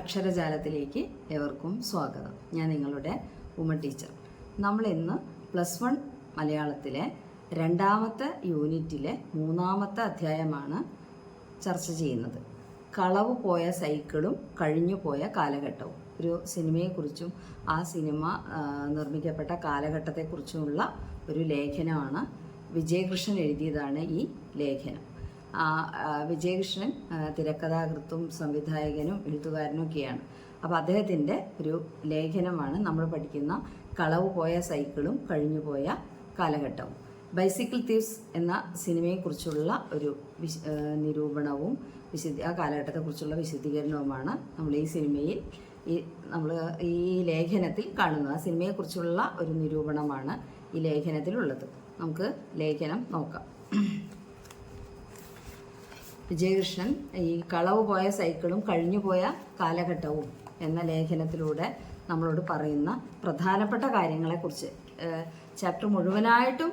അക്ഷരജാലത്തിലേക്ക് ഏവർക്കും സ്വാഗതം. ഞാൻ നിങ്ങളുടെ ഉമ ടീച്ചർ. നമ്മൾ ഇന്ന് +1 മലയാളത്തിലെ 2ാമത്തെ യൂണിറ്റിലെ 3ാമത്തെ അധ്യായമാണ് ചർച്ച ചെയ്യുന്നത്. കളവ് പോയ സൈക്കിളും കഴിഞ്ഞു പോയ കാലഘട്ടവും. ഒരു സിനിമയെക്കുറിച്ചും ആ സിനിമ നിർമ്മിക്കപ്പെട്ട കാലഘട്ടത്തെക്കുറിച്ചുമുള്ള ഒരു ലേഖനമാണ്. വിജയകൃഷ്ണൻ എഴുതിയതാണ് ഈ ലേഖനം. വിജയകൃഷ്ണൻ തിരക്കഥാകൃത്തും സംവിധായകനും എഴുത്തുകാരനും ഒക്കെയാണ്. അപ്പോൾ അദ്ദേഹത്തിൻ്റെ ഒരു ലേഖനമാണ് നമ്മൾ പഠിക്കുന്ന കളവ് പോയ സൈക്കിളും കഴിഞ്ഞു പോയ കാലഘട്ടവും. ബൈസിക്കിൾ തീവ്സ് എന്ന സിനിമയെക്കുറിച്ചുള്ള ഒരു നിരൂപണവും ആ കാലഘട്ടത്തെക്കുറിച്ചുള്ള വിശദീകരണവുമാണ് നമ്മൾ ഈ സിനിമയിൽ ഈ ലേഖനത്തിൽ കാണുന്നത്. ആ സിനിമയെക്കുറിച്ചുള്ള ഒരു നിരൂപണമാണ് ഈ ലേഖനത്തിലുള്ളത്. നമുക്ക് ലേഖനം നോക്കാം. വിജയകൃഷ്ണൻ ഈ കളവ് പോയ സൈക്കിളും കഴിഞ്ഞു പോയ കാലഘട്ടവും എന്ന ലേഖനത്തിലൂടെ നമ്മളോട് പറയുന്ന പ്രധാനപ്പെട്ട കാര്യങ്ങളെക്കുറിച്ച്, ചാപ്റ്റർ മുഴുവനായിട്ടും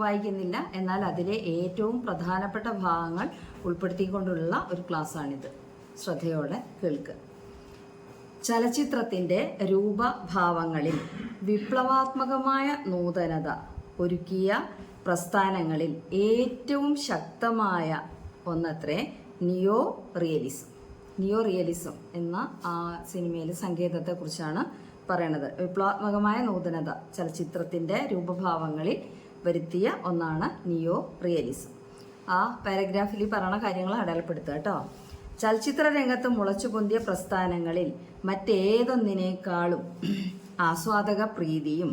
വായിക്കുന്നില്ല, എന്നാൽ അതിലെ ഏറ്റവും പ്രധാനപ്പെട്ട ഭാഗങ്ങൾ ഉൾപ്പെടുത്തിക്കൊണ്ടുള്ള ഒരു ക്ലാസ്സാണിത്. ശ്രദ്ധയോടെ കേൾക്കുക. ചലച്ചിത്രത്തിൻ്റെ രൂപഭാവങ്ങളിൽ വിപ്ലവാത്മകമായ നൂതനത ഒരുക്കിയ പ്രസ്ഥാനങ്ങളിൽ ഏറ്റവും ശക്തമായ ഒന്നത്രേ നിയോ റിയലിസം എന്ന ആ സിനിമയിൽ സങ്കേതത്തെക്കുറിച്ചാണ് പറയണത്. വിപ്ലവാത്മകമായ നൂതനത ചലച്ചിത്രത്തിൻ്റെ രൂപഭാവങ്ങളിൽ വരുത്തിയ ഒന്നാണ് നിയോ റിയലിസം. ആ പാരഗ്രാഫിൽ പറയുന്ന കാര്യങ്ങൾ അടയാളപ്പെടുത്തുക കേട്ടോ. ചലച്ചിത്ര രംഗത്ത് മുളച്ചു പൊന്തിയ പ്രസ്ഥാനങ്ങളിൽ മറ്റേതൊന്നിനേക്കാളും ആസ്വാദക പ്രീതിയും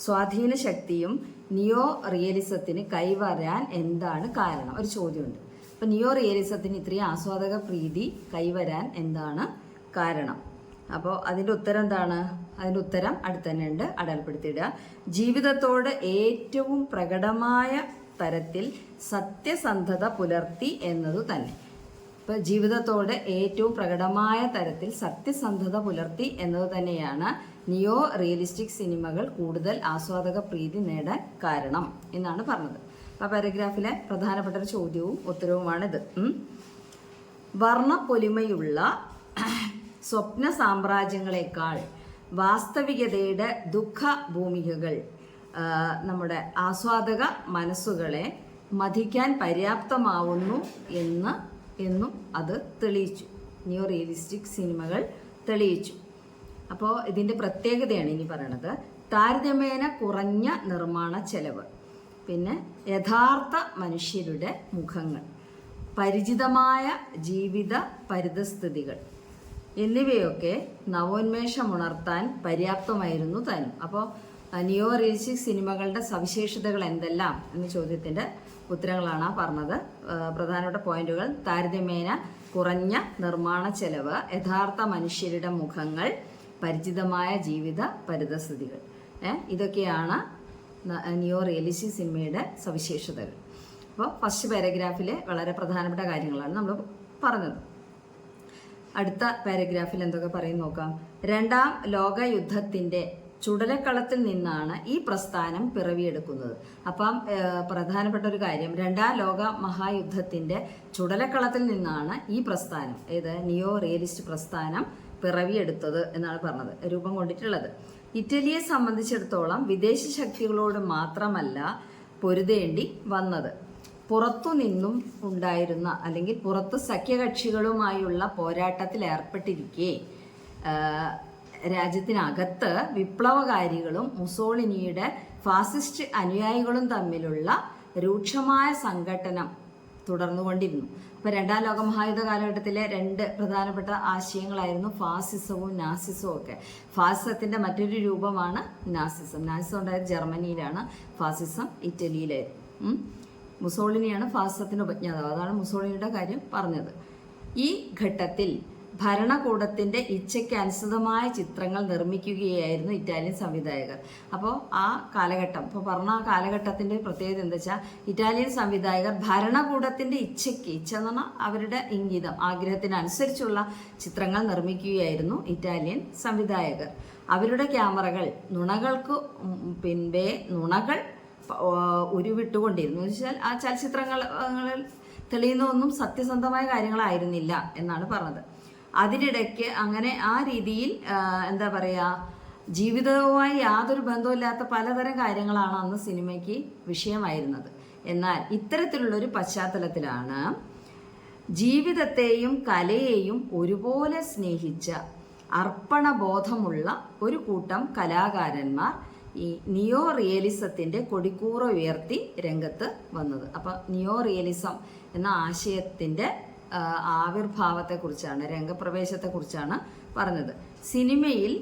സ്വാധീന ശക്തിയും നിയോ റിയലിസത്തിന് കൈവരാൻ എന്താണ് കാരണം? ഒരു ചോദ്യമുണ്ട്. അപ്പോൾ നിയോ റിയലിസത്തിന് ഇത്രയും ആസ്വാദക പ്രീതി കൈവരാൻ എന്താണ് കാരണം? അപ്പോൾ അതിൻ്റെ ഉത്തരം എന്താണ്? അതിൻ്റെ ഉത്തരം അടുത്ത് തന്നെ ഉണ്ട്, അടയാളപ്പെടുത്തിയിടുക. ജീവിതത്തോട് ഏറ്റവും പ്രകടമായ തരത്തിൽ സത്യസന്ധത പുലർത്തി എന്നതു തന്നെ. ഇപ്പോൾ ജീവിതത്തോട് ഏറ്റവും പ്രകടമായ തരത്തിൽ സത്യസന്ധത പുലർത്തി എന്നത് തന്നെയാണ് നിയോ റിയലിസ്റ്റിക് സിനിമകൾ കൂടുതൽ ആസ്വാദക പ്രീതി നേടാൻ കാരണം എന്നാണ് പറഞ്ഞത്. ആ പാരഗ്രാഫിലെ പ്രധാനപ്പെട്ട ഒരു ചോദ്യവും ഉത്തരവുമാണിത്. വർണ്ണപ്പൊലിമയുള്ള സ്വപ്ന സാമ്രാജ്യങ്ങളെക്കാൾ വാസ്തവികതയുടെ ദുഃഖ ഭൂമികകൾ നമ്മുടെ ആസ്വാദക മനസ്സുകളെ മഥിക്കാൻ പര്യാപ്തമാവുന്നു എന്നും അത് തെളിയിച്ചു. നിയോ റിയലിസ്റ്റിക് സിനിമകൾ തെളിയിച്ചു. അപ്പോൾ ഇതിൻ്റെ പ്രത്യേകതയാണ് ഇനി പറയണത്. താരതമ്യേന കുറഞ്ഞ നിർമ്മാണ ചെലവ്, പിന്നെ യഥാർത്ഥ മനുഷ്യരുടെ മുഖങ്ങൾ, പരിചിതമായ ജീവിത പരിതസ്ഥിതികൾ എന്നിവയൊക്കെ നവോന്മേഷമുണർത്താൻ പര്യാപ്തമായിരുന്നു താനും. അപ്പോൾ നിയോ റിയലിസ്റ്റിക് സിനിമകളുടെ സവിശേഷതകൾ എന്തെല്ലാം എന്ന ചോദ്യത്തിൻ്റെ ഉത്തരങ്ങളാണ് പറഞ്ഞത്. പ്രധാനപ്പെട്ട പോയിന്റുകൾ: താരതമ്യേന കുറഞ്ഞ നിർമ്മാണ ചെലവ്, യഥാർത്ഥ മനുഷ്യരുടെ മുഖങ്ങൾ, പരിചിതമായ ജീവിത പരിതസ്ഥിതികൾ. ഇതൊക്കെയാണ് നിയോ റിയലിസ്റ്റിക് സിനിമയുടെ സവിശേഷതകൾ. അപ്പോൾ ഫസ്റ്റ് പാരഗ്രാഫിലെ വളരെ പ്രധാനപ്പെട്ട കാര്യങ്ങളാണ് നമ്മൾ പറഞ്ഞത്. അടുത്ത പാരഗ്രാഫിൽ എന്തൊക്കെ പറയും നോക്കാം. 2ാം ലോകയുദ്ധത്തിൻ്റെ ചുടലക്കളത്തിൽ നിന്നാണ് ഈ പ്രസ്ഥാനം പിറവിയെടുക്കുന്നത്. അപ്പം പ്രധാനപ്പെട്ട ഒരു കാര്യം, 2ാം ലോക മഹായുദ്ധത്തിൻ്റെ ചുടലക്കളത്തിൽ നിന്നാണ് ഈ പ്രസ്ഥാനം, നിയോ റിയലിസ്റ്റ് പ്രസ്ഥാനം പിറവിയെടുത്തത് എന്നാണ് പറഞ്ഞത്, രൂപം കൊണ്ടിട്ടുള്ളത്. ഇറ്റലിയെ സംബന്ധിച്ചിടത്തോളം വിദേശ ശക്തികളോട് മാത്രമല്ല പൊരുതേണ്ടി വന്നത്. പുറത്തു നിന്നും ഉണ്ടായിരുന്ന അല്ലെങ്കിൽ പുറത്ത് സഖ്യകക്ഷികളുമായുള്ള പോരാട്ടത്തിൽ ഏർപ്പെട്ടിരിക്കെ രാജ്യത്തിനകത്ത് വിപ്ലവകാരികളും മുസോളിനിയുടെ ഫാസിസ്റ്റ് അനുയായികളും തമ്മിലുള്ള രൂക്ഷമായ സംഘട്ടനം തുടർന്നുകൊണ്ടിരുന്നു. അപ്പോൾ 2ാം ലോക മഹായുദ്ധ കാലഘട്ടത്തിലെ 2 പ്രധാനപ്പെട്ട ആശയങ്ങളായിരുന്നു ഫാസിസവും നാസിസവും ഒക്കെ. ഫാസിസത്തിൻ്റെ മറ്റൊരു രൂപമാണ് നാസിസം. നാസിസം ഉണ്ടായത് ജർമ്മനിയിലാണ്, ഫാസിസം ഇറ്റലിയിലായിരുന്നു. മുസോളിനിയാണ് ഫാസിസത്തിൻ്റെ ഉപജ്ഞാതാവ്. അതാണ് മുസോളിനിയുടെ കാര്യം പറഞ്ഞത്. ഈ ഘട്ടത്തിൽ ഭരണകൂടത്തിൻ്റെ ഇച്ഛയ്ക്ക് അനുസൃതമായ ചിത്രങ്ങൾ നിർമ്മിക്കുകയായിരുന്നു ഇറ്റാലിയൻ സംവിധായകർ. അപ്പോൾ ആ കാലഘട്ടം, ഇപ്പോൾ പറഞ്ഞ ആ കാലഘട്ടത്തിൻ്റെ പ്രത്യേകത എന്താ വെച്ചാൽ, ഇറ്റാലിയൻ സംവിധായകർ ഭരണകൂടത്തിൻ്റെ ഇച്ഛ എന്ന് പറഞ്ഞാൽ അവരുടെ ഇംഗിതം, ആഗ്രഹത്തിനനുസരിച്ചുള്ള ചിത്രങ്ങൾ നിർമ്മിക്കുകയായിരുന്നു ഇറ്റാലിയൻ സംവിധായകർ. അവരുടെ ക്യാമറകൾ നുണകൾക്ക് പിൻപേ നുണകൾ ഉരുവിട്ടുകൊണ്ടിരുന്നു. എന്ന് വെച്ചാൽ ആ ചലച്ചിത്രങ്ങളിൽ തെളിയുന്ന ഒന്നും സത്യസന്ധമായ കാര്യങ്ങളായിരുന്നില്ല എന്നാണ് പറഞ്ഞത്. അതിനിടയ്ക്ക് അങ്ങനെ ആ രീതിയിൽ എന്താ പറയുക, ജീവിതവുമായി യാതൊരു ബന്ധമില്ലാത്ത പലതരം കാര്യങ്ങളാണ് അന്ന് സിനിമയ്ക്ക് വിഷയമായിരുന്നത്. എന്നാൽ ഇത്തരത്തിലുള്ളൊരു പശ്ചാത്തലത്തിലാണ് ജീവിതത്തെയും കലയെയും ഒരുപോലെ സ്നേഹിച്ച അർപ്പണബോധമുള്ള ഒരു കൂട്ടം കലാകാരന്മാർ ഈ നിയോ റിയലിസത്തിൻ്റെ കൊടിക്കൂറ ഉയർത്തി രംഗത്ത് വന്നത്. അപ്പം നിയോ റിയലിസം എന്ന ആശയത്തിൻ്റെ ആവിർഭാവത്തെക്കുറിച്ചാണ്, രംഗപ്രവേശത്തെക്കുറിച്ചാണ് പറഞ്ഞത്. സിനിമയിൽ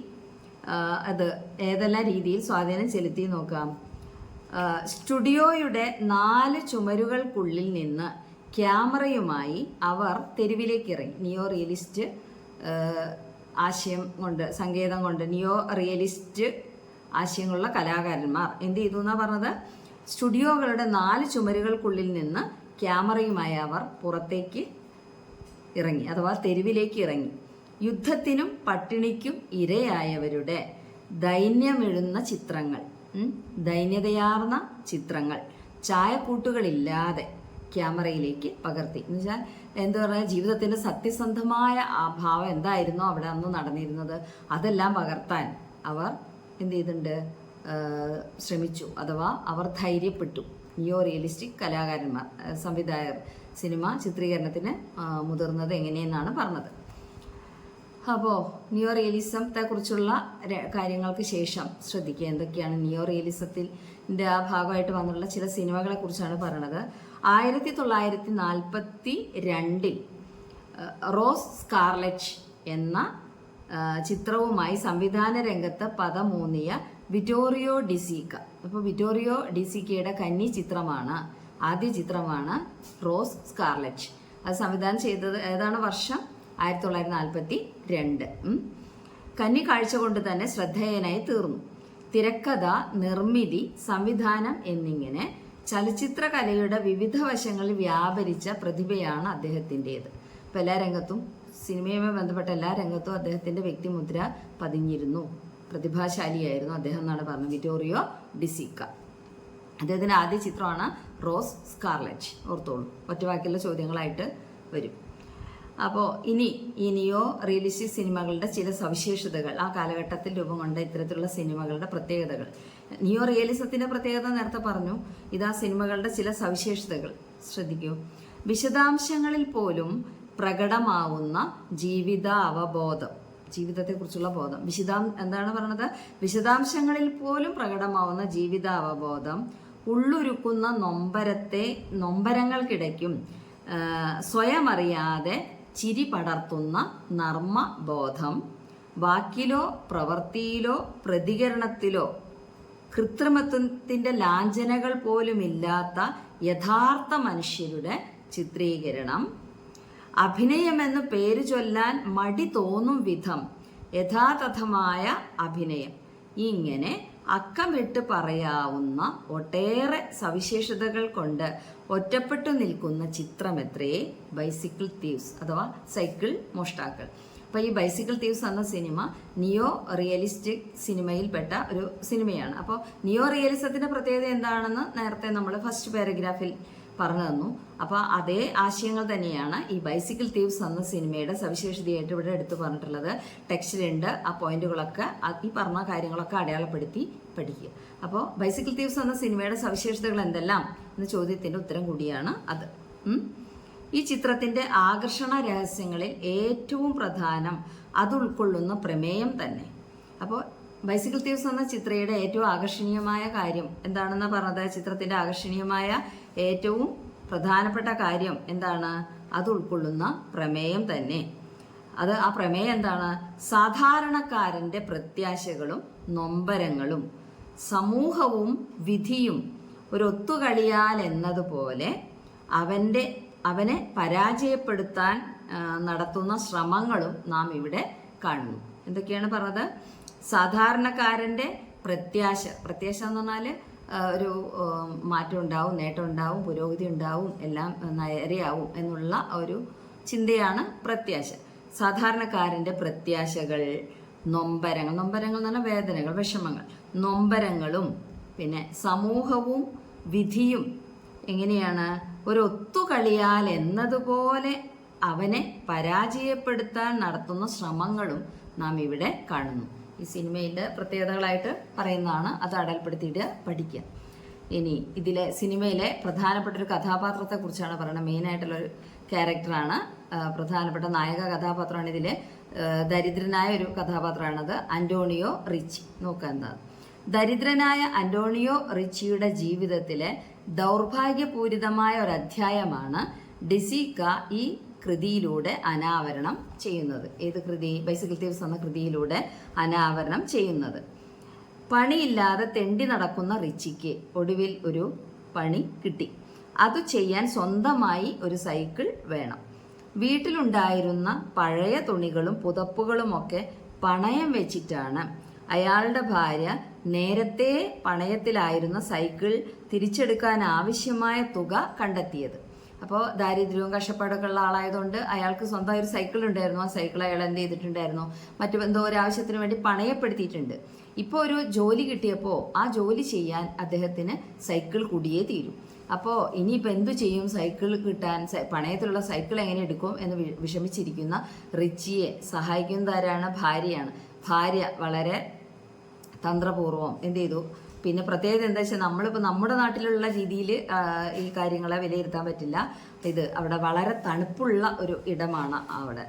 അത് ഏതെല്ലാം രീതിയിൽ സ്വാധീനം ചെലുത്തി നോക്കാം. സ്റ്റുഡിയോയുടെ 4 ചുമരുകൾക്കുള്ളിൽ നിന്ന് ക്യാമറയുമായി അവർ തെരുവിലേക്ക് ഇറങ്ങി. നിയോ റിയലിസ്റ്റ് ആശയം കൊണ്ട്, സങ്കേതം കൊണ്ട് നിയോ റിയലിസ്റ്റ് ആശയങ്ങളുള്ള കലാകാരന്മാർ എന്ത് ചെയ്തു എന്നാണ് പറഞ്ഞത്? സ്റ്റുഡിയോകളുടെ 4 ചുമരുകൾക്കുള്ളിൽ നിന്ന് ക്യാമറയുമായി അവർ പുറത്തേക്ക് ഇറങ്ങി, അഥവാ തെരുവിലേക്ക് ഇറങ്ങി. യുദ്ധത്തിനും പട്ടിണിക്കും ഇരയായവരുടെ ദൈന്യമെഴുന്ന ചിത്രങ്ങൾ, ദൈന്യതയാർന്ന ചിത്രങ്ങൾ ചായക്കൂട്ടുകളില്ലാതെ ക്യാമറയിലേക്ക് പകർത്തി. എന്ന് വെച്ചാൽ എന്താ പറയുക, ജീവിതത്തിൻ്റെ സത്യസന്ധമായ ആ ഭാവം എന്തായിരുന്നോ അവിടെ അന്ന് നടന്നിരുന്നത് അതെല്ലാം പകർത്താൻ അവർ എന്ത് ചെയ്തിട്ടുണ്ട്, ശ്രമിച്ചു. അഥവാ അവർ ധൈര്യപ്പെട്ടു. നിയോ റിയലിസ്റ്റിക് കലാകാരന്മാർ, സംവിധായകർ സിനിമ ചിത്രീകരണത്തിന് മുതിർന്നത് എങ്ങനെയെന്നാണ് പറഞ്ഞത്. അപ്പോൾ നിയോ റിയലിസത്തെ കുറിച്ചുള്ള കാര്യങ്ങൾക്ക് ശേഷം ശ്രദ്ധിക്കുക എന്തൊക്കെയാണ് നിയോ റിയലിസത്തിൻ്റെ ആ ഭാഗമായിട്ട് വന്നിട്ടുള്ള ചില സിനിമകളെ കുറിച്ചാണ് പറയുന്നത്. 1942 റോസ് സ്കാർലറ്റ് എന്ന ചിത്രവുമായി സംവിധാന രംഗത്ത് പദമൂന്നിയ വിറ്റോറിയോ ഡിസീക്ക. അപ്പോൾ വിറ്റോറിയോ ഡിസീക്കയുടെ കന്നി ചിത്രമാണ്, ആദ്യ ചിത്രമാണ് റോസ് സ്കാർലറ്റ്. അത് സംവിധാനം ചെയ്തത് ഏതാണ് വർഷം? 1942. കന്നി കാഴ്ച കൊണ്ട് തന്നെ ശ്രദ്ധേയനായി തീർന്നു. തിരക്കഥ, നിർമ്മിതി, സംവിധാനം എന്നിങ്ങനെ ചലച്ചിത്ര കലയുടെ വിവിധ വശങ്ങളിൽ വ്യാപരിച്ച പ്രതിഭയാണ് അദ്ദേഹത്തിൻ്റേത്. ഇപ്പം എല്ലാ രംഗത്തും, സിനിമയുമായി ബന്ധപ്പെട്ട എല്ലാ രംഗത്തും അദ്ദേഹത്തിൻ്റെ വ്യക്തിമുദ്ര പതിഞ്ഞിരുന്നു. പ്രതിഭാശാലിയായിരുന്നു അദ്ദേഹം എന്നാണ് പറഞ്ഞത് വിറ്റോറിയോ ഡിസീക്ക. അദ്ദേഹത്തിൻ്റെ ആദ്യ ചിത്രമാണ് റോസ് സ്കാർലറ്റ്. ഓർത്തോളൂ, ഒറ്റവാക്കിയുള്ള ചോദ്യങ്ങളായിട്ട് വരും. അപ്പോൾ ഇനി ഈ നിയോ റിയലിസ്റ്റിക് സിനിമകളുടെ ചില സവിശേഷതകൾ, ആ കാലഘട്ടത്തിൽ രൂപം കൊണ്ട ഇത്തരത്തിലുള്ള സിനിമകളുടെ പ്രത്യേകതകൾ. നിയോ റിയലിസത്തിൻ്റെ പ്രത്യേകത നേരത്തെ പറഞ്ഞു. ഇതാ സിനിമകളുടെ ചില സവിശേഷതകൾ ശ്രദ്ധിക്കൂ. വിശദാംശങ്ങളിൽ പോലും പ്രകടമാവുന്ന ജീവിത അവബോധം, ജീവിതത്തെക്കുറിച്ചുള്ള ബോധം. എന്താണ് പറയുന്നത്? വിശദാംശങ്ങളിൽ പോലും പ്രകടമാവുന്ന ജീവിത അവബോധം, ഉള്ളുരുക്കുന്ന നൊമ്പരങ്ങൾക്കിടയ്ക്കും സ്വയം അറിയാതെ ചിരി പടർത്തുന്ന നർമ്മബോധം, വാക്കിലോ പ്രവൃത്തിയിലോ പ്രതികരണത്തിലോ കൃത്രിമത്വത്തിൻ്റെ ലാഞ്ചനകൾ പോലുമില്ലാത്ത യഥാർത്ഥ മനുഷ്യരുടെ ചിത്രീകരണം, അഭിനയമെന്ന് പേര് ചൊല്ലാൻ മടി തോന്നും വിധം യഥാതഥമായ അഭിനയം. ഇങ്ങനെ അക്കമിട്ട് പറയാവുന്ന ഒട്ടേറെ സവിശേഷതകൾ കൊണ്ട് ഒറ്റപ്പെട്ടു നിൽക്കുന്ന ചിത്രമെത്രേ ബൈസിക്കിൾ തീവ്സ് അഥവാ സൈക്കിൾ മോഷ്ടാക്കൾ. അപ്പോൾ ഈ ബൈസിക്കിൾ തീവ്സ് എന്ന സിനിമ നിയോ റിയലിസ്റ്റിക് സിനിമയിൽപ്പെട്ട ഒരു സിനിമയാണ്. അപ്പോൾ നിയോ റിയലിസത്തിൻ്റെ പ്രത്യേകത എന്താണെന്ന് നേരത്തെ നമ്മൾ ഫസ്റ്റ് പാരഗ്രാഫിൽ പറഞ്ഞു തന്നു. അപ്പോൾ അതേ ആശയങ്ങൾ തന്നെയാണ് ഈ ബൈസിക്കിൾ തീവ്സ് എന്ന സിനിമയുടെ സവിശേഷതയായിട്ട് ഇവിടെ എടുത്തു പറഞ്ഞിട്ടുള്ളത്. ടെക്സ്റ്റിലുണ്ട്. ആ പോയിന്റുകളൊക്കെ, ഈ പറഞ്ഞ കാര്യങ്ങളൊക്കെ അടയാളപ്പെടുത്തി പഠിക്കുക. അപ്പോൾ ബൈസിക്കിൾ തീവ്സ് എന്ന സിനിമയുടെ സവിശേഷതകൾ എന്തെല്ലാം എന്ന ചോദ്യത്തിൻ്റെ ഉത്തരം കൂടിയാണ് അത്. ഈ ചിത്രത്തിൻ്റെ ആകർഷണ രഹസ്യങ്ങളിൽ ഏറ്റവും പ്രധാനം അത് ഉൾക്കൊള്ളുന്ന പ്രമേയം തന്നെ. അപ്പോൾ ബൈസിക്കിൾ തീവ്സ് എന്ന ചിത്രയുടെ ഏറ്റവും ആകർഷണീയമായ കാര്യം എന്താണെന്ന് പറഞ്ഞത്? ചിത്രത്തിൻ്റെ ആകർഷണീയമായ ഏറ്റവും പ്രധാനപ്പെട്ട കാര്യം എന്താണ്? അത് ഉൾക്കൊള്ളുന്ന പ്രമേയം തന്നെ. ആ പ്രമേയം എന്താണ്? സാധാരണക്കാരൻ്റെ പ്രത്യാശകളും നൊമ്പരങ്ങളും സമൂഹവും വിധിയും ഒരു ഒത്തുകളിയാൽ എന്നതുപോലെ അവനെ പരാജയപ്പെടുത്താൻ നടത്തുന്ന ശ്രമങ്ങളും നാം ഇവിടെ കാണുന്നു. എന്തൊക്കെയാണ് പറഞ്ഞത്? സാധാരണക്കാരൻ്റെ പ്രത്യാശ എന്ന് പറഞ്ഞാൽ ഒരു മാറ്റം ഉണ്ടാവും, നേട്ടം ഉണ്ടാവും, പുരോഗതി ഉണ്ടാവും, എല്ലാം നേരെയാവും എന്നുള്ള ഒരു ചിന്തയാണ് പ്രത്യാശ. സാധാരണക്കാരൻ്റെ പ്രത്യാശകൾ, നൊമ്പരങ്ങൾ എന്ന് പറഞ്ഞാൽ വേദനകൾ, വിഷമങ്ങൾ, നൊമ്പരങ്ങളും പിന്നെ സമൂഹവും വിധിയും എങ്ങനെയാണ് ഒരു ഒത്തുകളിയാൽ എന്നതുപോലെ അവനെ പരാജയപ്പെടുത്താൻ നടത്തുന്ന ശ്രമങ്ങളും നാം ഇവിടെ കാണുന്നു. ഈ സിനിമയുടെ പ്രത്യേകതകളായിട്ട് പറയുന്നതാണ്, അത് അടയാളപ്പെടുത്തിയിട്ട് പഠിക്കുക. ഇനി ഇതിലെ സിനിമയിലെ പ്രധാനപ്പെട്ട ഒരു കഥാപാത്രത്തെക്കുറിച്ചാണ് പറയുന്നത്. മെയിനായിട്ടുള്ളൊരു ക്യാരക്ടറാണ്, പ്രധാനപ്പെട്ട നായക കഥാപാത്രമാണ് ഇതിലെ. ദരിദ്രനായ ഒരു കഥാപാത്രമാണത്, അന്റോണിയോ റിച്ചി. നോക്കുക എന്താണ്. ദരിദ്രനായ അന്റോണിയോ റിച്ചിയുടെ ജീവിതത്തിലെ ദൗർഭാഗ്യപൂരിതമായ ഒരു അധ്യായമാണ് ഡിസീക്ക ഈ കൃതിയിലൂടെ അനാവരണം ചെയ്യുന്നത്. ഏത് കൃതി? ബൈസിക്കിൾ തീവ്സ് എന്ന കൃതിയിലൂടെ അനാവരണം ചെയ്യുന്നത്. പണിയില്ലാതെ തെണ്ടി നടക്കുന്ന റിച്ചിക്ക് ഒടുവിൽ ഒരു പണി കിട്ടി. അത് ചെയ്യാൻ സ്വന്തമായി ഒരു സൈക്കിൾ വേണം. വീട്ടിലുണ്ടായിരുന്ന പഴയ തുണികളും പുതപ്പുകളുമൊക്കെ പണയം വെച്ചിട്ടാണ് അയാളുടെ ഭാര്യ നേരത്തെ പണയത്തിലായിരുന്ന സൈക്കിൾ തിരിച്ചെടുക്കാൻ ആവശ്യമായ തുക കണ്ടെത്തിയത്. അപ്പോൾ ദാരിദ്ര്യവും കഷ്ടപ്പാടൊക്കെ ഉള്ള ആളായതുകൊണ്ട് അയാൾക്ക് സ്വന്തം ഒരു സൈക്കിൾ ഉണ്ടായിരുന്നു. ആ സൈക്കിൾ അയാൾ എന്ത് ചെയ്തിട്ടുണ്ടായിരുന്നു? മറ്റു എന്തോ ഒരു ആവശ്യത്തിന് വേണ്ടി പണയപ്പെടുത്തിയിട്ടുണ്ട്. ഇപ്പോൾ ഒരു ജോലി കിട്ടിയപ്പോൾ ആ ജോലി ചെയ്യാൻ അദ്ദേഹത്തിന് സൈക്കിൾ കൂടിയേ തീരും. അപ്പോൾ ഇനിയിപ്പോൾ എന്തു ചെയ്യും? സൈക്കിൾ കിട്ടാൻ പണയത്തിലുള്ള സൈക്കിൾ എങ്ങനെ എടുക്കും എന്ന് വിഷമിച്ചിരിക്കുന്ന റിച്ചിയെ സഹായിക്കുന്നത് ആരാണ്? ഭാര്യയാണ്. ഭാര്യ വളരെ തന്ത്രപൂർവ്വം എന്ത് ചെയ്തു? പിന്നെ പ്രത്യേകത എന്താ വെച്ചാൽ, നമ്മളിപ്പോൾ നമ്മുടെ നാട്ടിലുള്ള രീതിയിൽ ഈ കാര്യങ്ങളെ വിലയിരുത്താൻ പറ്റില്ല. ഇത് അവിടെ വളരെ തണുപ്പുള്ള ഒരു ഇടമാണ് അവിടെ.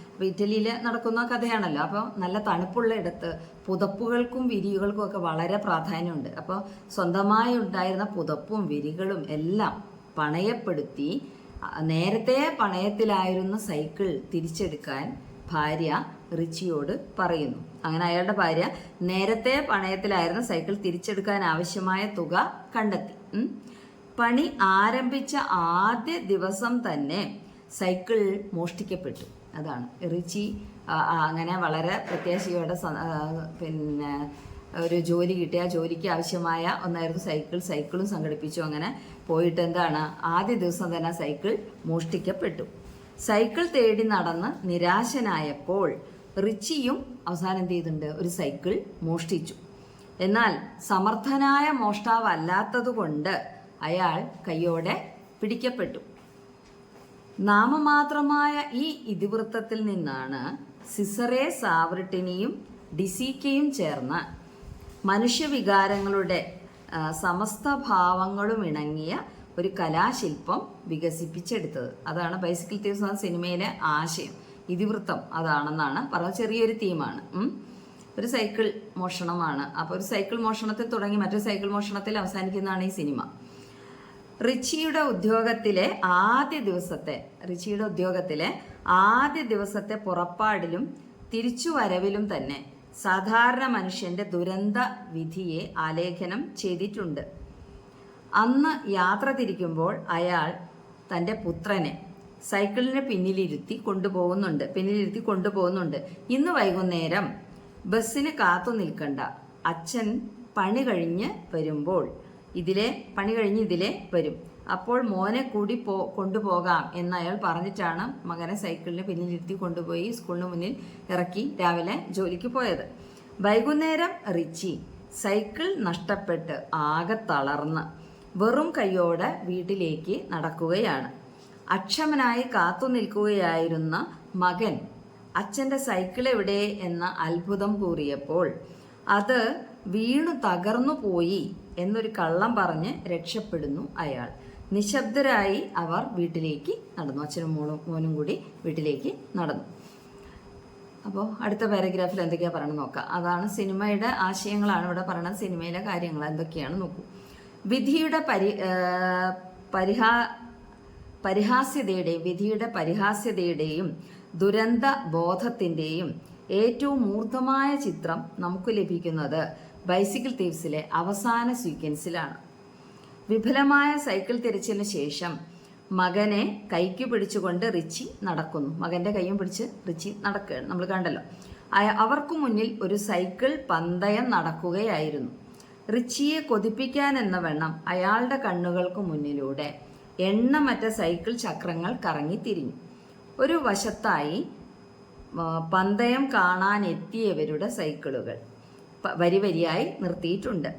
അപ്പോൾ ഇറ്റലിയിൽ നടക്കുന്ന കഥയാണല്ലോ. അപ്പോൾ നല്ല തണുപ്പുള്ള ഇടത്ത് പുതപ്പുകൾക്കും വിരികൾക്കും ഒക്കെ വളരെ പ്രാധാന്യമുണ്ട്. അപ്പോൾ സ്വന്തമായി ഉണ്ടായിരുന്ന പുതപ്പും വിരികളും എല്ലാം പണയപ്പെടുത്തി നേരത്തെ പണയത്തിലായിരുന്ന സൈക്കിൾ തിരിച്ചെടുക്കാൻ ഭാര്യ റിച്ചിയോട് പറയുന്നു. അങ്ങനെ അയാളുടെ ഭാര്യ നേരത്തെ പണയത്തിലായിരുന്ന സൈക്കിൾ തിരിച്ചെടുക്കാൻ ആവശ്യമായ തുക കണ്ടെത്തി. പണി ആരംഭിച്ച ആദ്യ ദിവസം തന്നെ സൈക്കിൾ മോഷ്ടിക്കപ്പെട്ടു. അതാണ് റിച്ചി അങ്ങനെ വളരെ പ്രത്യാശയോടെ പിന്നെ ഒരു ജോലി കിട്ടി. ആ ജോലിക്ക് ആവശ്യമായ ഒന്നായിരുന്നു സൈക്കിൾ. സൈക്കിളും സംഘടിപ്പിച്ചു. അങ്ങനെ പോയിട്ട് എന്താണ്, ആദ്യ ദിവസം തന്നെ സൈക്കിൾ മോഷ്ടിക്കപ്പെട്ടു. സൈക്കിൾ തേടി നടന്ന് നിരാശനായപ്പോൾ റിച്ചിയും അവസാനം എന്ത് ചെയ്തിട്ടുണ്ട്? ഒരു സൈക്കിൾ മോഷ്ടിച്ചു. എന്നാൽ സമർത്ഥനായ മോഷ്ടാവല്ലാത്തതുകൊണ്ട് അയാൾ കയ്യോടെ പിടിക്കപ്പെട്ടു. നാമമാത്രമായ ഈ ഇതിവൃത്തത്തിൽ നിന്നാണ് സിസറേ സാവ്രിട്ടിനിയും ഡിസീക്കയും ചേർന്ന് മനുഷ്യവികാരങ്ങളുടെ സമസ്ത ഭാവങ്ങളും ഇണങ്ങിയ ഒരു കലാശില്പം വികസിപ്പിച്ചെടുത്തത്. അതാണ് ബൈസിക്കിൾ തീവ്സ് എന്ന സിനിമയിലെ ആശയം. ഇതിവൃത്തം അതാണെന്നാണ് പറഞ്ഞത്. ചെറിയൊരു തീമാണ്. ഒരു സൈക്കിൾ മോഷണമാണ്. അപ്പോൾ ഒരു സൈക്കിൾ മോഷണത്തിൽ തുടങ്ങി മറ്റൊരു സൈക്കിൾ മോഷണത്തിൽ അവസാനിക്കുന്നതാണ് ഈ സിനിമ. റിച്ചിയുടെ ഉദ്യോഗത്തിലെ ആദ്യ ദിവസത്തെ പുറപ്പാടിലും തിരിച്ചുവരവിലും തന്നെ സാധാരണ മനുഷ്യന്റെ ദുരന്ത വിധിയെ ആലേഖനം ചെയ്തിട്ടുണ്ട്. അന്ന് യാത്ര തിരിക്കുമ്പോൾ അയാൾ തൻ്റെ പുത്രനെ സൈക്കിളിന് പിന്നിലിരുത്തി കൊണ്ടുപോകുന്നുണ്ട്. ഇന്ന് വൈകുന്നേരം ബസ്സിന് കാത്തു നിൽക്കണ്ട, അച്ഛൻ പണി കഴിഞ്ഞ് ഇതിലെ വരും, അപ്പോൾ മോനെ കൂടി കൊണ്ടുപോകാം എന്ന് അയാൾ പറഞ്ഞിട്ടാണ് മകനെ സൈക്കിളിന് പിന്നിലിരുത്തി കൊണ്ടുപോയി സ്കൂളിന് മുന്നിൽ ഇറക്കി രാവിലെ ജോലിക്ക് പോയത്. വൈകുന്നേരം റിച്ചി സൈക്കിൾ നഷ്ടപ്പെട്ട് ആകെ തളർന്ന് വെറും കൈയോടെ വീട്ടിലേക്ക് നടക്കുകയാണ്. അക്ഷമനായി കാത്തു നിൽക്കുകയായിരുന്ന മകൻ അച്ഛൻ്റെ സൈക്കിൾ എവിടെ എന്ന അത്ഭുതം കൂറിയപ്പോൾ അത് വീണു തകർന്നു പോയി എന്നൊരു കള്ളം പറഞ്ഞ് രക്ഷപ്പെടുന്നു അയാൾ. നിശബ്ദരായി അവർ വീട്ടിലേക്ക് നടന്നു. അച്ഛനും മോനും കൂടി വീട്ടിലേക്ക് നടന്നു. അപ്പോൾ അടുത്ത പാരഗ്രാഫിൽ എന്തൊക്കെയാണ് പറയണം നോക്കാം. അതാണ് സിനിമയുടെ ആശയങ്ങളാണ് ഇവിടെ പറയുന്നത്. സിനിമയിലെ കാര്യങ്ങൾ എന്തൊക്കെയാണ് നോക്കൂ. വിധിയുടെ പരിഹാസ്യതയുടെയും ദുരന്ത ബോധത്തിൻ്റെയും ഏറ്റവും മൂർത്തമായ ചിത്രം നമുക്ക് ലഭിക്കുന്നത് ബൈസിക്കിൾ തീവ്സിലെ അവസാന സീക്വൻസിലാണ്. വിപുലമായ സൈക്കിൾ തിരച്ചിലിന് ശേഷം മകനെ കൈക്ക് പിടിച്ചുകൊണ്ട് റിച്ചി നടക്കുന്നു. മകൻ്റെ കൈയും പിടിച്ച് റിച്ചി നടക്കുകയാണ്. നമ്മൾ കണ്ടല്ലോ. അവർക്കു മുന്നിൽ ഒരു സൈക്കിൾ പന്തയം നടക്കുകയായിരുന്നു. റിച്ചിയെ കൊതിപ്പിക്കാൻ എന്ന വണ്ണം അയാളുടെ കണ്ണുകൾക്ക് മുന്നിലൂടെ എണ്ണമറ്റ സൈക്കിൾ ചക്രങ്ങൾ കറങ്ങിത്തിരിഞ്ഞു. ഒരു വശത്തായി പന്തയം കാണാനെത്തിയവരുടെ സൈക്കിളുകൾ വരിവരിയായി നിർത്തിയിട്ടുണ്ട്.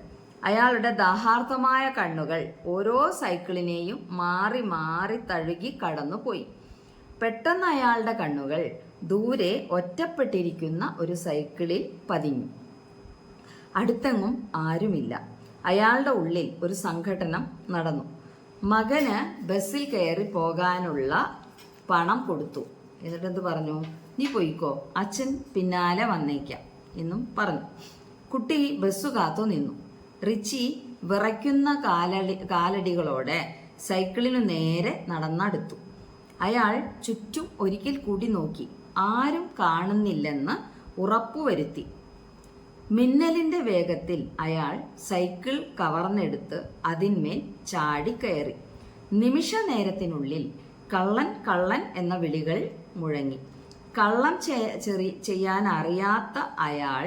അയാളുടെ ദാഹാർത്ഥമായ കണ്ണുകൾ ഓരോ സൈക്കിളിനെയും മാറി മാറി തഴുകി കടന്നുപോയി. പെട്ടെന്ന് അയാളുടെ കണ്ണുകൾ ദൂരെ ഒറ്റപ്പെട്ടിരിക്കുന്ന ഒരു സൈക്കിളിൽ പതിഞ്ഞു. അടുത്തെങ്ങും ആരുമില്ല. അയാളുടെ ഉള്ളിൽ ഒരു സംഘട്ടനം നടന്നു. മകന് ബസ്സിൽ കയറി പോകാനുള്ള പണം കൊടുത്തു. എന്നിട്ട് എന്ത് പറഞ്ഞു? നീ പോയിക്കോ, അച്ഛൻ പിന്നാലെ വന്നേക്കാം എന്നും പറഞ്ഞു. കുട്ടി ബസ്സു കാത്തു നിന്നു. റിച്ചി വിറയ്ക്കുന്ന കാലടികളോടെ സൈക്കിളിനു നേരെ നടന്നടുത്തു. അയാൾ ചുറ്റും ഒരിക്കൽ കൂടി നോക്കി. ആരും കാണുന്നില്ലെന്ന് ഉറപ്പുവരുത്തി. മിന്നലിന്റെ വേഗത്തിൽ അയാൾ സൈക്കിൾ കവർന്നെടുത്ത് അതിന്മേൽ ചാടിക്കയറി. നിമിഷ നേരത്തിനുള്ളിൽ കള്ളൻ കള്ളൻ എന്ന വിളികൾ മുഴങ്ങി. കള്ളം ചെയ്യാൻ അറിയാത്ത അയാൾ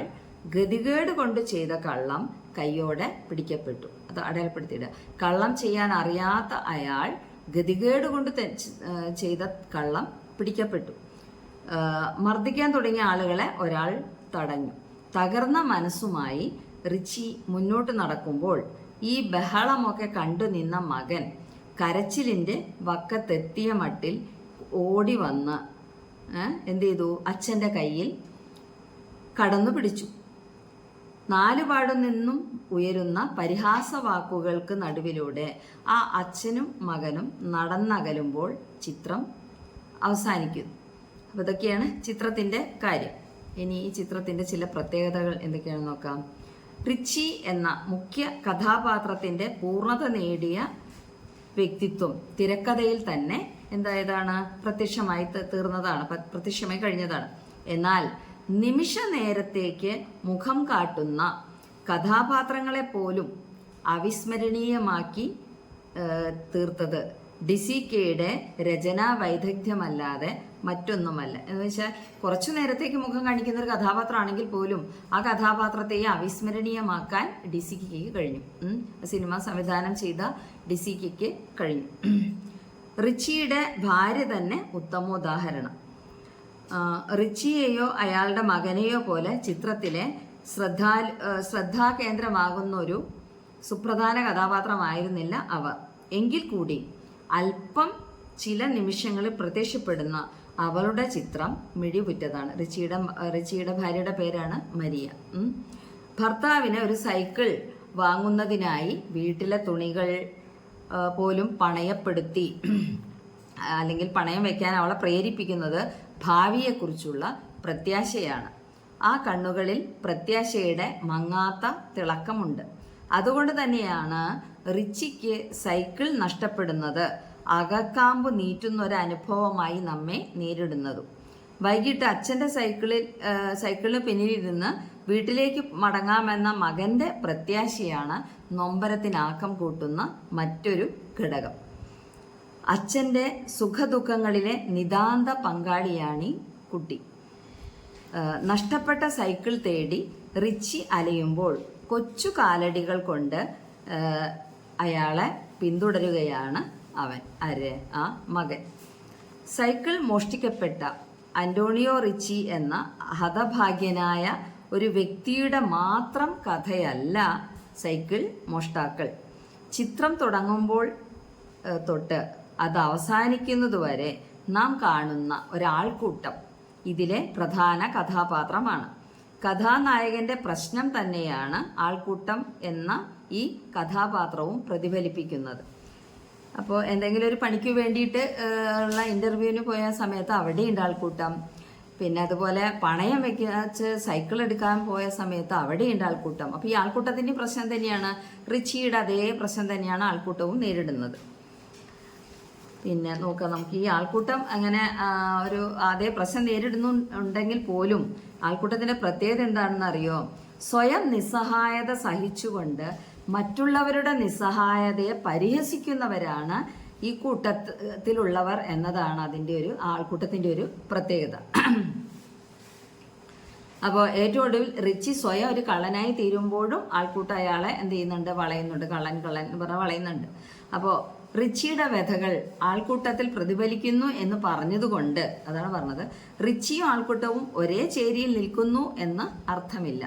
ഗതികേട് കൊണ്ട് ചെയ്ത കള്ളം കയ്യോടെ പിടിക്കപ്പെട്ടു. അത് അടയാളപ്പെടുത്തിയിടുക. കള്ളം ചെയ്യാൻ അറിയാത്ത അയാൾ ഗതികേട് കൊണ്ട് ചെയ്ത കള്ളം പിടിക്കപ്പെട്ടു. മർദ്ദിക്കാൻ തുടങ്ങിയ ആളുകളെ ഒരാൾ തടഞ്ഞു. തകർന്ന മനസ്സുമായി റിച്ചി മുന്നോട്ട് നടക്കുമ്പോൾ ഈ ബഹളമൊക്കെ കണ്ടു നിന്ന മകൻ കരച്ചിലിൻ്റെ വക്കത്തെത്തിയ മട്ടിൽ ഓടി വന്ന് എന്ത് ചെയ്തു? അച്ഛൻ്റെ കയ്യിൽ കടന്നു പിടിച്ചു. നാലുപാടു നിന്നും ഉയരുന്ന പരിഹാസവാക്കുകൾക്ക് നടുവിലൂടെ ആ അച്ഛനും മകനും നടന്നകലുമ്പോൾ ചിത്രം അവസാനിക്കുന്നു. അപ്പോൾ ഇതൊക്കെയാണ് ചിത്രത്തിൻ്റെ കാര്യം. ഇനി ഈ ചിത്രത്തിൻ്റെ ചില പ്രത്യേകതകൾ എന്തൊക്കെയാണെന്ന് നോക്കാം. റിച്ചി എന്ന മുഖ്യ കഥാപാത്രത്തിൻ്റെ പൂർണ്ണത നേടിയ വ്യക്തിത്വം തിരക്കഥയിൽ തന്നെ എന്തായതാണ്? പ്രത്യക്ഷമായി തീർന്നതാണ്, പ്രത്യക്ഷമായി കഴിഞ്ഞതാണ്. എന്നാൽ നിമിഷ നേരത്തേക്ക് മുഖം കാട്ടുന്ന കഥാപാത്രങ്ങളെ പോലും അവിസ്മരണീയമാക്കി തീർത്തത് ഡിസികെയുടെ രചനാ വൈദഗ്ധ്യമല്ലാതെ മറ്റൊന്നുമല്ല. എന്ന് വെച്ചാൽ കുറച്ചു നേരത്തേക്ക് മുഖം കാണിക്കുന്ന ഒരു കഥാപാത്രമാണെങ്കിൽ പോലും ആ കഥാപാത്രത്തെ അവിസ്മരണീയമാക്കാൻ ഡിസികെക്ക് കഴിഞ്ഞു. സിനിമ സംവിധാനം ചെയ്ത ഡിസികെക്ക് കഴിഞ്ഞു. റിച്ചിയുടെ ഭാര്യ തന്നെ ഉത്തമോദാഹരണം. റിച്ചിയെയോ അയാളുടെ മകനെയോ പോലെ ചിത്രത്തിലെ ശ്രദ്ധാകേന്ദ്രമാകുന്ന ഒരു സുപ്രധാന കഥാപാത്രമായിരുന്നില്ല അവർ. എങ്കിൽ കൂടി അല്പം ചില നിമിഷങ്ങളിൽ പ്രത്യക്ഷപ്പെടുന്ന അവളുടെ ചിത്രം മിഴിവുറ്റതാണ്. റിച്ചിയുടെ ഭാര്യയുടെ പേരാണ് മരിയ. ഭർത്താവിന് ഒരു സൈക്കിൾ വാങ്ങുന്നതിനായി വീട്ടിലെ തുണികൾ പോലും പണയപ്പെടുത്തി അല്ലെങ്കിൽ പണയം വെക്കാൻ അവളെ പ്രേരിപ്പിക്കുന്നത് ഭാവിയെക്കുറിച്ചുള്ള പ്രത്യാശയാണ്. ആ കണ്ണുകളിൽ പ്രത്യാശയുടെ മങ്ങാത്ത തിളക്കമുണ്ട്. അതുകൊണ്ട് തന്നെയാണ് റിച്ചിക്ക് സൈക്കിൾ നഷ്ടപ്പെടുന്നത് അകക്കാമ്പ് നീറ്റുന്ന ഒരു അനുഭവമായി നമ്മെ നേരിടുന്നതും. വൈകിട്ട് അച്ഛൻ്റെ സൈക്കിളിന് പിന്നിലിരുന്ന് വീട്ടിലേക്ക് മടങ്ങാമെന്ന മകൻ്റെ പ്രത്യാശയാണ് നൊമ്പരത്തിനാക്കം കൂട്ടുന്ന മറ്റൊരു ഘടകം. അച്ഛൻ്റെ സുഖദുഃഖങ്ങളിലെ നിതാന്ത പങ്കാളിയാണീ കുട്ടി. നഷ്ടപ്പെട്ട സൈക്കിൾ തേടി റിച്ചി അലയുമ്പോൾ കൊച്ചു കാലടികൾ കൊണ്ട് അയാളെ പിന്തുടരുകയാണ് അവൻ. ആ മകൻ. സൈക്കിൾ മോഷ്ടിക്കപ്പെട്ട അന്റോണിയോ റിച്ചി എന്ന ഹതഭാഗ്യനായ ഒരു വ്യക്തിയുടെ മാത്രം കഥയല്ല സൈക്കിൾ മോഷ്ടാക്കൾ. ചിത്രം തുടങ്ങുമ്പോൾ തൊട്ട് അത് അവസാനിക്കുന്നതുവരെ നാം കാണുന്ന ഒരാൾക്കൂട്ടം ഇതിലെ പ്രധാന കഥാപാത്രമാണ്. കഥാനായകന്റെ പ്രശ്നം തന്നെയാണ് ആൾക്കൂട്ടം എന്ന ഈ കഥാപാത്രവും പ്രതിഫലിപ്പിക്കുന്നത്. അപ്പോൾ എന്തെങ്കിലും ഒരു പണിക്ക് വേണ്ടിയിട്ട് ഉള്ള ഇൻ്റർവ്യൂവിന് പോയ സമയത്ത് അവിടെയുണ്ട് ആൾക്കൂട്ടം. പിന്നെ അതുപോലെ പണയം വെച്ച് സൈക്കിൾ എടുക്കാൻ പോയ സമയത്ത് അവിടെയുണ്ട് ആൾക്കൂട്ടം. അപ്പോൾ ഈ ആൾക്കൂട്ടത്തിൻ്റെ പ്രശ്നം തന്നെയാണ്, റിച്ചിയുടെ അതേ പ്രശ്നം തന്നെയാണ് ആൾക്കൂട്ടവും നേരിടുന്നത്. പിന്നെ നോക്കാം, നമുക്ക് ഈ ആൾക്കൂട്ടം അങ്ങനെ ഒരു അതേ പ്രശ്നം നേരിടുന്നുണ്ടെങ്കിൽ പോലും ആൾക്കൂട്ടത്തിൻ്റെ പ്രത്യേകത എന്താണെന്ന് അറിയോ? സ്വയം നിസ്സഹായത സഹിച്ചുകൊണ്ട് മറ്റുള്ളവരുടെ നിസ്സഹായതയെ പരിഹസിക്കുന്നവരാണ് ഈ കൂട്ടത്തിലുള്ളവർ എന്നതാണ് ആൾക്കൂട്ടത്തിൻ്റെ ഒരു പ്രത്യേകത. അപ്പോൾ ഏറ്റവും ഒടുവിൽ റിച്ചി സ്വയം ഒരു കള്ളനായി തീരുമ്പോഴും ആൾക്കൂട്ടം അയാളെ എന്ത് ചെയ്യുന്നുണ്ട്? വളയുന്നുണ്ട്. കള്ളൻ എന്ന് പറഞ്ഞാൽ വളയുന്നുണ്ട്. അപ്പോൾ റിച്ചിയുടെ വ്യഥകൾ ആൾക്കൂട്ടത്തിൽ പ്രതിഫലിക്കുന്നു എന്ന് പറഞ്ഞതുകൊണ്ട് അതാണ് പറഞ്ഞത്, റിച്ചിയും ആൾക്കൂട്ടവും ഒരേ ചേരിയിൽ നിൽക്കുന്നു എന്ന് അർത്ഥമില്ല.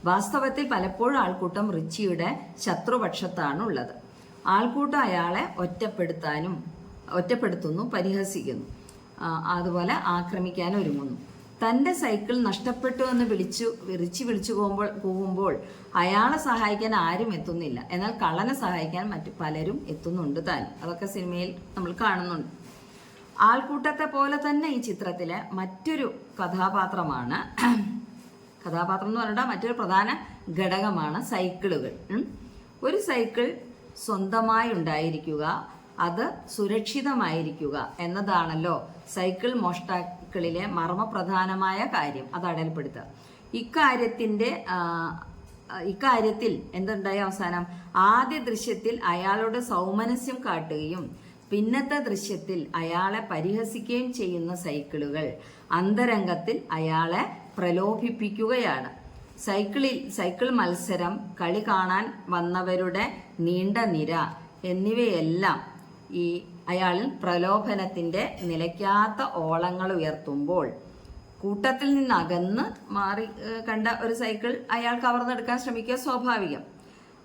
വാസ്തവത്തിൽ പലപ്പോഴും ആൾക്കൂട്ടം റിച്ചിയുടെ ശത്രുപക്ഷത്താണ് ഉള്ളത്. ആൾക്കൂട്ടം അയാളെ ഒറ്റപ്പെടുത്തുന്നു, പരിഹസിക്കുന്നു. അതുപോലെ ആക്രമിക്കാൻ ഒരുങ്ങുന്നു. തൻ്റെ സൈക്കിൾ നഷ്ടപ്പെട്ടു എന്ന് റിച്ചി പോകുമ്പോൾ അയാളെ സഹായിക്കാൻ ആരും എത്തുന്നില്ല. എന്നാൽ കള്ളനെ സഹായിക്കാൻ മറ്റു പലരും എത്തുന്നുണ്ട് താൻ. അതൊക്കെ സിനിമയിൽ നമ്മൾ കാണുന്നുണ്ട്. ആൾക്കൂട്ടത്തെ പോലെ തന്നെ ഈ ചിത്രത്തിലെ മറ്റൊരു കഥാപാത്രം എന്ന് പറഞ്ഞാൽ മറ്റൊരു പ്രധാന ഘടകമാണ് സൈക്കിളുകൾ. ഒരു സൈക്കിൾ സ്വന്തമായി ഉണ്ടായിരിക്കുക, അത് സുരക്ഷിതമായിരിക്കുക എന്നതാണല്ലോ സൈക്കിൾ മോഷ്ടാക്കളിലെ മർമ്മപ്രധാനമായ കാര്യം. അത് അടയാളപ്പെടുത്തുക. ഇക്കാര്യത്തിൽ എന്തുണ്ടായി അവസാനം? ആദ്യ ദൃശ്യത്തിൽ അയാളുടെ സൗമനസ്യം കാട്ടുകയും പിന്നത്തെ ദൃശ്യത്തിൽ അയാളെ പരിഹസിക്കുകയും ചെയ്യുന്ന സൈക്കിളുകൾ അന്തരംഗത്തിൽ അയാളെ പ്രലോഭിപ്പിക്കുകയാണ്. സൈക്കിൾ മത്സരം, കളി കാണാൻ വന്നവരുടെ നീണ്ട നിര എന്നിവയെല്ലാം അയാളിൽ പ്രലോഭനത്തിൻ്റെ നിലയ്ക്കാത്ത ഓളങ്ങൾ ഉയർത്തുമ്പോൾ കൂട്ടത്തിൽ നിന്ന് അകന്ന് മാറി കണ്ട ഒരു സൈക്കിൾ അയാൾ കവർന്നെടുക്കാൻ ശ്രമിക്കുക സ്വാഭാവികം.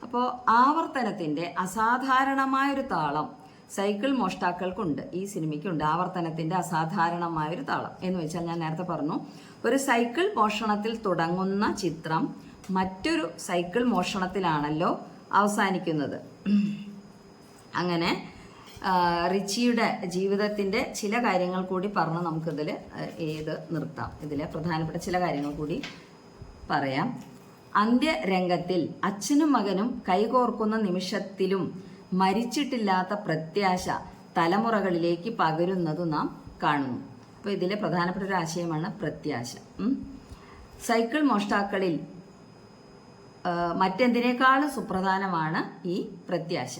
അപ്പോൾ ആവർത്തനത്തിൻ്റെ അസാധാരണമായൊരു താളം സൈക്കിൾ മോഷ്ടാക്കൾക്കുണ്ട്, ഈ സിനിമയ്ക്കുണ്ട്. ആവർത്തനത്തിൻ്റെ അസാധാരണമായൊരു താളം എന്ന് വെച്ചാൽ ഞാൻ നേരത്തെ പറഞ്ഞു, ഒരു സൈക്കിൾ മോഷണത്തിൽ തുടങ്ങുന്ന ചിത്രം മറ്റൊരു സൈക്കിൾ മോഷണത്തിലാണല്ലോ അവസാനിക്കുന്നത്. അങ്ങനെ റിച്ചിയുടെ ജീവിതത്തിൻ്റെ ചില കാര്യങ്ങൾ കൂടി പറഞ്ഞ് നമുക്കിതിൽ നിർത്താം. ഇതിലെ പ്രധാനപ്പെട്ട ചില കാര്യങ്ങൾ കൂടി പറയാം. അന്ത്യരംഗത്തിൽ അച്ഛനും മകനും കൈകോർക്കുന്ന നിമിഷത്തിലും മരിച്ചിട്ടില്ലാത്ത പ്രത്യാശ തലമുറകളിലേക്ക് പകരുന്നത് നാം കാണുന്നു. അപ്പോൾ ഇതിലെ പ്രധാനപ്പെട്ട ഒരു ആശയമാണ് പ്രത്യാശ. സൈക്കിൾ മോഷ്ടാക്കളിൽ മറ്റെന്തിനേക്കാളും സുപ്രധാനമാണ് ഈ പ്രത്യാശ.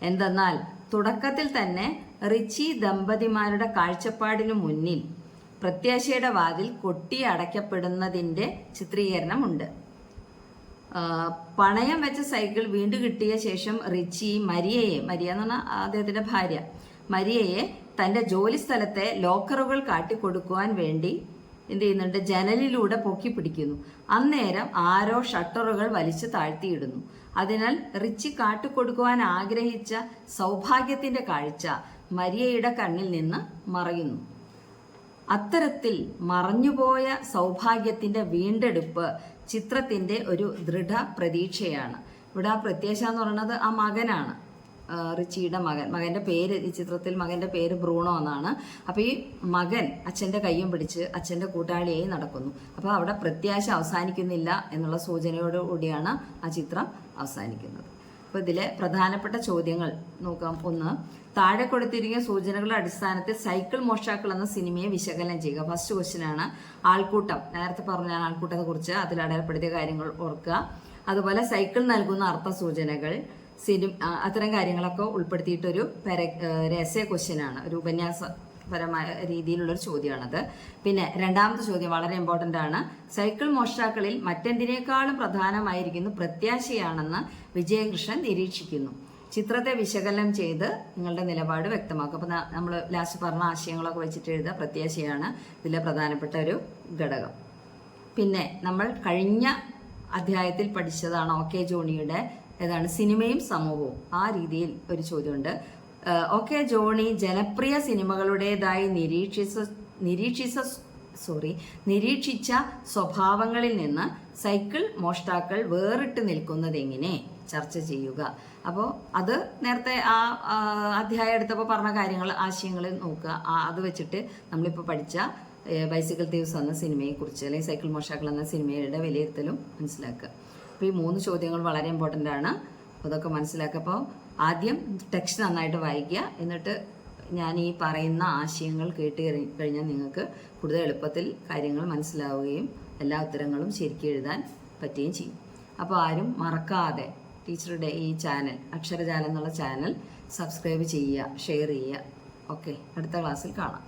എന്തെന്നാൽ തുടക്കത്തിൽ തന്നെ റിച്ചി ദമ്പതിമാരുടെ കാഴ്ചപ്പാടിനു മുന്നിൽ പ്രത്യാശയുടെ വാതിൽ കൊട്ടി അടയ്ക്കപ്പെടുന്നതിൻ്റെ ചിത്രീകരണമുണ്ട്. പണയം വെച്ച സൈക്കിൾ വീണ്ടും കിട്ടിയ ശേഷം റിച്ചി മരിയ എന്ന് പറഞ്ഞാൽ അദ്ദേഹത്തിൻ്റെ ഭാര്യ മരിയയെ തൻ്റെ ജോലി സ്ഥലത്തെ ലോക്കറുകൾ കാട്ടിക്കൊടുക്കുവാൻ വേണ്ടി എന്ത് ചെയ്യുന്നുണ്ട്? ജനലിലൂടെ പൊക്കി പിടിക്കുന്നു. അന്നേരം ആരോ ഷട്ടറുകൾ വലിച്ചു താഴ്ത്തിയിടുന്നു. അതിനാൽ റിച്ചി കാട്ടിക്കൊടുക്കുവാൻ ആഗ്രഹിച്ച സൗഭാഗ്യത്തിൻ്റെ കാഴ്ച മരിയയുടെ കണ്ണിൽ നിന്ന് മറയുന്നു. അത്തരത്തിൽ മറഞ്ഞുപോയ സൗഭാഗ്യത്തിൻ്റെ വീണ്ടെടുപ്പ് ചിത്രത്തിൻ്റെ ഒരു ദൃഢ പ്രതീക്ഷയാണ്. ഇവിടെ ആ പ്രത്യാശ എന്ന് പറയുന്നത് ആ മകനാണ്, റിച്ചിയുടെ മകൻ്റെ പേര്, ഈ ചിത്രത്തിൽ മകൻ്റെ പേര് ബ്രൂണോ എന്നാണ്. അപ്പോൾ ഈ മകൻ അച്ഛൻ്റെ കയ്യും പിടിച്ച് അച്ഛൻ്റെ കൂട്ടാളിയായി നടക്കുന്നു. അപ്പോൾ അവിടെ പ്രത്യാശ അവസാനിക്കുന്നില്ല എന്നുള്ള സൂചനയോടുകൂടിയാണ് ആ ചിത്രം അവസാനിക്കുന്നത്. അപ്പോൾ ഇതിലെ പ്രധാനപ്പെട്ട ചോദ്യങ്ങൾ നോക്കാം. ഒന്ന്, താഴെ കൊടുത്തിരിക്കുന്ന സൂചനകളുടെ അടിസ്ഥാനത്തിൽ സൈക്കിൾ മോഷ്ടാക്കൾ എന്ന സിനിമയെ വിശകലനം ചെയ്യുക. ഫസ്റ്റ് ക്വസ്റ്റ്യൻ ആണ് ആൾക്കൂട്ടം. നേരത്തെ പറഞ്ഞ ആൾക്കൂട്ടത്തെ കുറിച്ച് അതിൽ അടയാളപ്പെടുത്തിയ കാര്യങ്ങൾ ഓർക്കുക. അതുപോലെ സൈക്കിൾ നൽകുന്ന അർത്ഥസൂചനകൾ, അത്തരം കാര്യങ്ങളൊക്കെ ഉൾപ്പെടുത്തിയിട്ടൊരു എസ്സേ ക്വസ്റ്റ്യനാണ്, ഒരു ഉപന്യാസപരമായ രീതിയിലുള്ളൊരു ചോദ്യമാണത്. പിന്നെ രണ്ടാമത്തെ ചോദ്യം വളരെ ഇമ്പോർട്ടൻ്റ് ആണ്. സൈക്കിൾ മോഷ്ടാക്കളിൽ മറ്റെന്തിനേക്കാളും പ്രധാനമായിരിക്കുന്നു പ്രത്യാശയാണെന്ന് വിജയകൃഷ്ണൻ നിരീക്ഷിക്കുന്നു. ചിത്രത്തെ വിശകലനം ചെയ്ത് നിങ്ങളുടെ നിലപാട് വ്യക്തമാക്കും. അപ്പോൾ നമ്മൾ ലാസ്റ്റ് പറഞ്ഞ ആശയങ്ങളൊക്കെ വെച്ചിട്ട് എഴുതുക. പ്രത്യാശയാണ് ഇതിലെ പ്രധാനപ്പെട്ട ഒരു ഘടകം. പിന്നെ നമ്മൾ കഴിഞ്ഞ അധ്യായത്തിൽ പഠിച്ചതാണ് OK ജോണിയുടെ ഏതാണ് സിനിമയും സമൂഹവും. ആ രീതിയിൽ ഒരു ചോദ്യമുണ്ട്. OK ജോണി ജനപ്രിയ സിനിമകളുടേതായി നിരീക്ഷിച്ച സ്വഭാവങ്ങളിൽ നിന്ന് സൈക്കിൾ മോഷ്ടാക്കൾ വേറിട്ട് നിൽക്കുന്നത് എങ്ങനെ ചർച്ച ചെയ്യുക. അപ്പോൾ അത് നേരത്തെ ആ അധ്യായം എടുത്തപ്പോൾ പറഞ്ഞ കാര്യങ്ങൾ, ആശയങ്ങൾ നോക്കുക. അത് വെച്ചിട്ട് നമ്മളിപ്പോൾ പഠിച്ച ബൈസിക്കിൾ തീവ്സ് എന്ന സിനിമയെക്കുറിച്ച് അല്ലെങ്കിൽ സൈക്കിൾ മോഷ്ടാക്കൾ എന്ന സിനിമയുടെ വിലയിരുത്തലും മനസ്സിലാക്കുക. അപ്പോൾ ഈ 3 ചോദ്യങ്ങൾ വളരെ ഇമ്പോർട്ടൻ്റ് ആണ്. അതൊക്കെ മനസ്സിലാക്കുക. അപ്പോൾ ആദ്യം ടെക്സ്റ്റ് നന്നായിട്ട് വായിക്കുക. എന്നിട്ട് ഞാൻ ഈ പറയുന്ന ആശയങ്ങൾ കേട്ട് കഴിഞ്ഞാൽ നിങ്ങൾക്ക് കൂടുതൽ എളുപ്പത്തിൽ കാര്യങ്ങൾ മനസ്സിലാവുകയും എല്ലാ ഉത്തരങ്ങളും ശരിക്കും എഴുതാൻ പറ്റുകയും ചെയ്യും. അപ്പോൾ ആരും മറക്കാതെ ടീച്ചറുടെ ഈ ചാനൽ അക്ഷരജാലം എന്നുള്ള ചാനൽ സബ്സ്ക്രൈബ് ചെയ്യുക, ഷെയർ ചെയ്യുക. ഓക്കെ, അടുത്ത ക്ലാസ്സിൽ കാണാം.